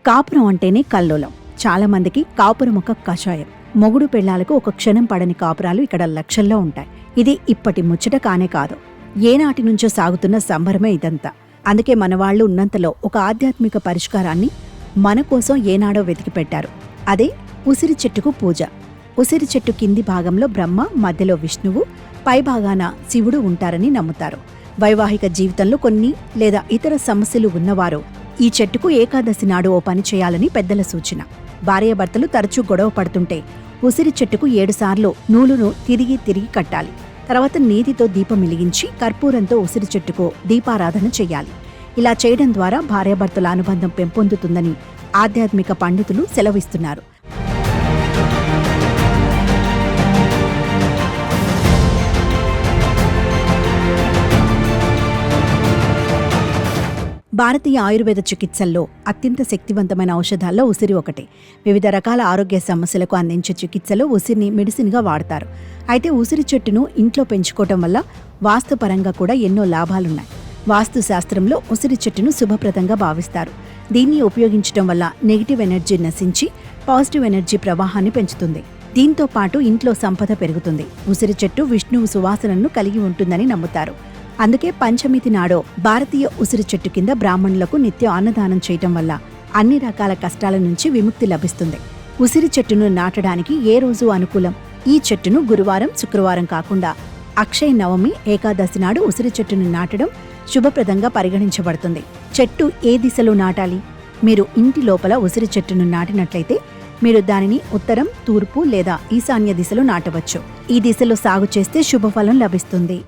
కాపురం అంటేనే కల్లోలం. చాలా మందికి కాపురం ఒక కషాయం. మొగుడు పెళ్లాలకు ఒక క్షణం పడని కాపురాలు ఇక్కడ లక్షల్లో ఉంటాయి. ఇది ఇప్పటి ముచ్చట కానే కాదు, ఏనాటి నుంచో సాగుతున్న సంబరమే ఇదంతా. అందుకే మనవాళ్లు ఉన్నంతలో ఒక ఆధ్యాత్మిక పరిష్కారాన్ని మన కోసం ఏనాడో వెతికి పెట్టారు. అదే ఉసిరి చెట్టుకు పూజ. ఉసిరి చెట్టు కింది భాగంలో బ్రహ్మ, మధ్యలో విష్ణువు, పై భాగాన శివుడు ఉంటారని నమ్ముతారు. వైవాహిక జీవితంలో కొన్ని లేదా ఇతర సమస్యలు ఉన్నవారు ఈ చెట్టుకు ఏకాదశి నాడు ఓ పని చేయాలని పెద్దల సూచన. భార్యాభర్తలు తరచూ గొడవ పడుతుంటే ఉసిరి చెట్టుకు 7 సార్లు నూలును తిరిగి కట్టాలి. తర్వాత నీతితో దీపం వెలిగించి కర్పూరంతో ఉసిరి చెట్టుకు దీపారాధన చెయ్యాలి. ఇలా చేయడం ద్వారా భార్యాభర్తల అనుబంధం పెంపొందుతుందని ఆధ్యాత్మిక పండితులు సెలవిస్తున్నారు. భారతీయ ఆయుర్వేద చికిత్సల్లో అత్యంత శక్తివంతమైన ఔషధాల్లో ఉసిరి ఒకటి. వివిధ రకాల ఆరోగ్య సమస్యలకు అందించే చికిత్సలో ఉసిరిని మెడిసిన్గా వాడతారు. అయితే ఉసిరి చెట్టును ఇంట్లో పెంచుకోవటం వల్ల వాస్తుపరంగా కూడా ఎన్నో లాభాలున్నాయి. వాస్తు శాస్త్రంలో ఉసిరి చెట్టును శుభప్రదంగా భావిస్తారు. దీన్ని ఉపయోగించడం వల్ల నెగిటివ్ ఎనర్జీ నశించి పాజిటివ్ ఎనర్జీ ప్రవాహాన్ని పెంచుతుంది. దీంతో పాటు ఇంట్లో సంపద పెరుగుతుంది. ఉసిరి చెట్టు విష్ణువు సువాసనను కలిగి ఉంటుందని నమ్ముతారు. అందుకే పంచమితి నాడో భారతీయ ఉసిరి చెట్టు కింద బ్రాహ్మణులకు నిత్యం అన్నదానం చేయటం వల్ల అన్ని రకాల కష్టాల నుంచి విముక్తి లభిస్తుంది. ఉసిరి చెట్టును నాటడానికి ఏ రోజు అనుకూలం? ఈ చెట్టును గురువారం, శుక్రవారం కాకుండా అక్షయ నవమి, ఏకాదశి నాడు ఉసిరి చెట్టును నాటడం శుభప్రదంగా పరిగణించబడుతుంది. చెట్టు ఏ దిశలో నాటాలి? మీరు ఇంటి లోపల ఉసిరి చెట్టును నాటినట్లయితే మీరు దానిని ఉత్తరం, తూర్పు లేదా ఈశాన్య దిశలో నాటవచ్చు. ఈ దిశలో సాగు చేస్తే శుభఫలం లభిస్తుంది.